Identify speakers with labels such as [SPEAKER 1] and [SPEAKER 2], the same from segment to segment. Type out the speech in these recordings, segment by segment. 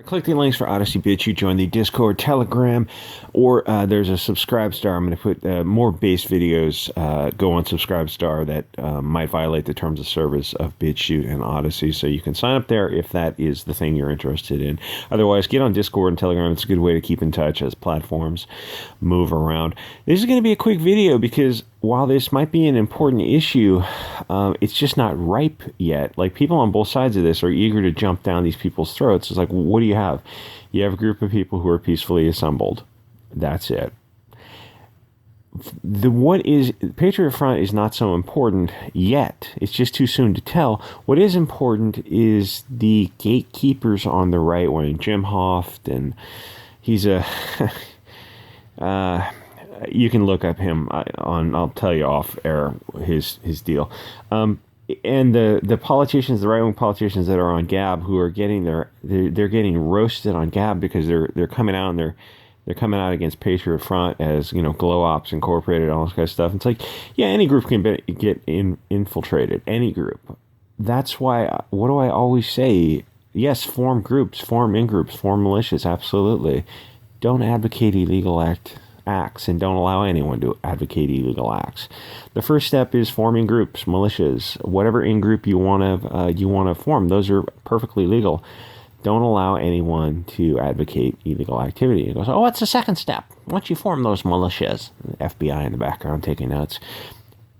[SPEAKER 1] Click the links for Odysee, Bit Chute, join the Discord, Telegram, or there's a Subscribe Star. I'm going to put more base videos go on Subscribe Star that might violate the terms of service of Bit Chute and Odysee, so you can sign up there if that is the thing you're interested in. Otherwise, get on Discord and Telegram. It's a good way to keep in touch as platforms move around. This is going to be a quick video because while this might be an important issue, it's just not ripe yet. Like, people on both sides of this are eager to jump down these people's throats. It's like, what do you have? You have a group of people who are peacefully assembled. That's it. PatriotFront is not so important yet. It's just too soon to tell. What is important is the gatekeepers on the right wing. Jim Hoft, and he's a... you can look up him I'll tell you off air his deal. And the politicians, the right-wing politicians that are on Gab, who are getting they're getting roasted on Gab because they're coming out and they're coming out against PatriotFront as, Glow Ops Incorporated, all this kind of stuff. It's like, yeah, any group can get infiltrated. Any group. That's why. What do I always say? Yes, form groups, form in-groups, form militias. Absolutely. Don't advocate illegal acts, and don't allow anyone to advocate illegal acts. The first step is forming groups, militias, whatever in-group you want to form. Those are perfectly legal. Don't allow anyone to advocate illegal activity. It goes, oh, what's the second step? Once you form those militias, FBI in the background taking notes.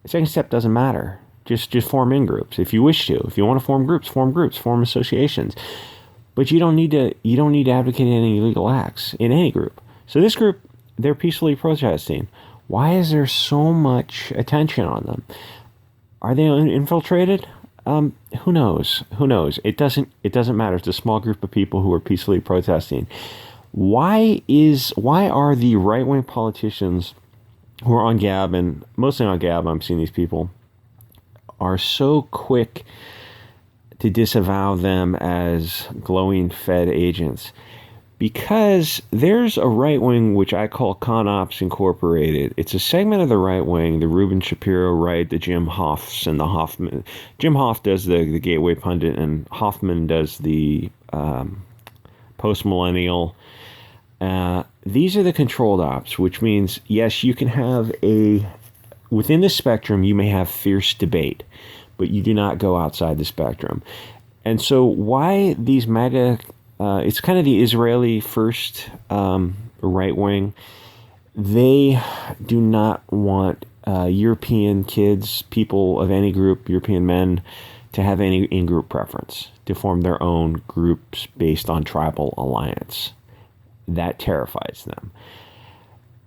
[SPEAKER 1] The second step doesn't matter. Just form in-groups if you wish to. If you want to form groups, form associations. But you don't need to advocate any illegal acts in any group. So this group, they're peacefully protesting. Why is there so much attention on them? Are they infiltrated? Who knows? It doesn't matter. It's a small group of people who are peacefully protesting. Why are the right-wing politicians who are on Gab, and mostly on Gab, I'm seeing these people, are so quick to disavow them as glowing Fed agents? Because there's a right wing which I call ConOps Incorporated. It's a segment of the right wing, the Ruben Shapiro right, the Jim Hofts and the Hoffman. Jim Hoft does the Gateway Pundit, and Hoffman does the post-millennial. These are the controlled ops, which means, yes, you can have within the spectrum, you may have fierce debate, but you do not go outside the spectrum. And so why these MAGA... it's kind of the Israeli first right wing. They do not want European kids, people of any group, European men, to have any in-group preference, to form their own groups based on tribal alliance. That terrifies them.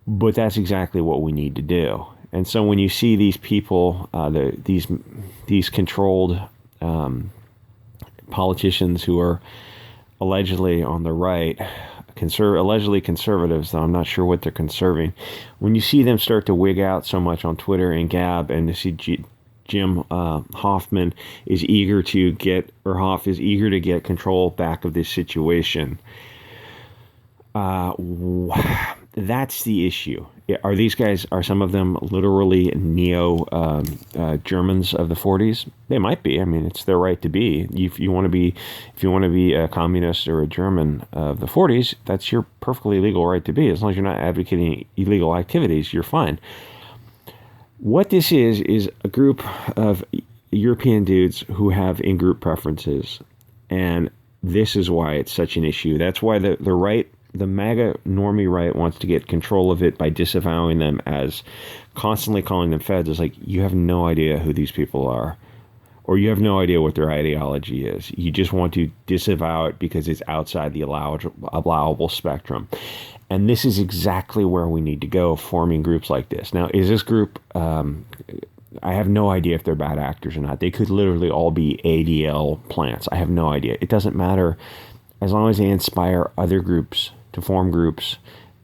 [SPEAKER 1] But that's exactly what we need to do. And so when you see these people, these controlled politicians who are allegedly on the right, allegedly conservatives, though I'm not sure what they're conserving. When you see them start to wig out so much on Twitter and Gab, and to see Jim Hoffman is eager to get control back of this situation, that's the issue. Are some of them literally Germans of the 40s? They might be. I mean, it's their right to be. If you want to be a communist or a German of the 40s, that's your perfectly legal right to be. As long as you're not advocating illegal activities, you're fine. What this is a group of European dudes who have in-group preferences, and this is why it's such an issue. That's why the right, the MAGA normie right, wants to get control of it by disavowing them, as constantly calling them feds. It's like, you have no idea who these people are, or you have no idea what their ideology is. You just want to disavow it because it's outside the allowable spectrum. And this is exactly where we need to go, forming groups like this. Now, is this group... I have no idea if they're bad actors or not. They could literally all be ADL plants. I have no idea. It doesn't matter, as long as they inspire other groups to form groups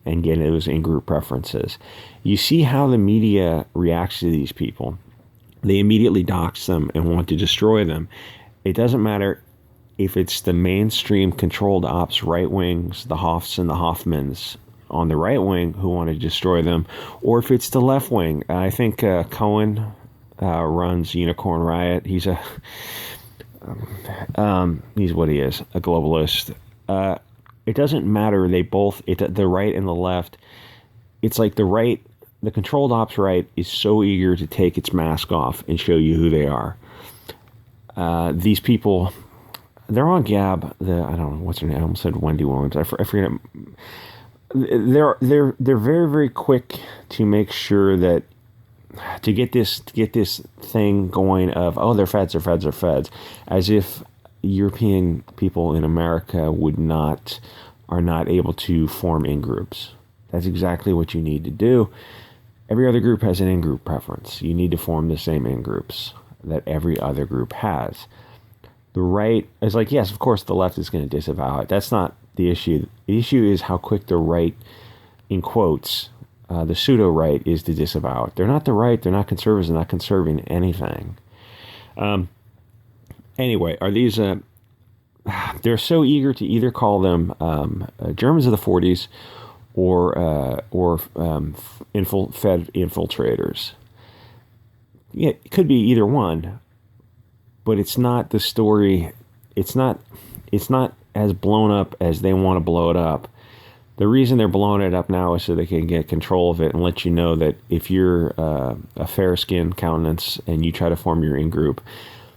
[SPEAKER 1] and get those in-group preferences. You see how the media reacts to these people. They immediately dox them and want to destroy them. It doesn't matter if it's the mainstream controlled ops right wings, the Hofts and the Hoffmans on the right wing who want to destroy them, or if it's the left wing. I think Cohen runs Unicorn Riot. He's he's what he is, a globalist. it doesn't matter. They both, the right and the left, it's like the controlled ops right is so eager to take its mask off and show you who they are. These people, they're on Gab. I don't know what's her name. I almost said Wendy Williams. I forget. They're very, very quick to make sure that to get this thing going of, oh, they're feds, as if European people in America are not able to form in-groups. That's exactly what you need to do. Every other group has an in-group preference. You need to form the same in-groups that every other group has. The right is like, yes, of course, the left is going to disavow it. That's not the issue. The issue is how quick the right, in quotes, the pseudo-right is to disavow it. They're not the right. They're not conservatives. They're not conserving anything. Anyway, are these... they're so eager to either call them Germans of the 40s or Fed infiltrators. Yeah, it could be either one, but it's not the story. It's not as blown up as they want to blow it up. The reason they're blowing it up now is so they can get control of it and let you know that if you're a fair-skinned countenance and you try to form your in-group,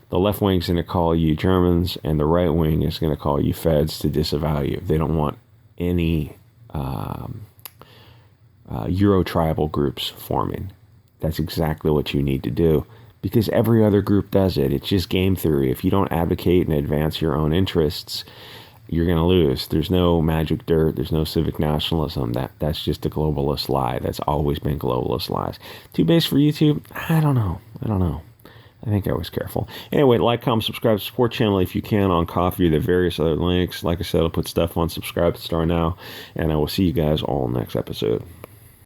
[SPEAKER 1] the left wing's going to call you Germans and the right wing is going to call you feds to disavow you. They don't want any Euro-tribal groups forming. That's exactly what you need to do because every other group does it. It's just game theory. If you don't advocate and advance your own interests, you're going to lose. There's no magic dirt. There's no civic nationalism. That's just a globalist lie. That's always been globalist lies. Too base for YouTube? I don't know. I think I was careful. Anyway, like, comment, subscribe, support channel if you can on Coffee or the various other links. Like I said, I'll put stuff on Subscribe to Star now, and I will see you guys all next episode.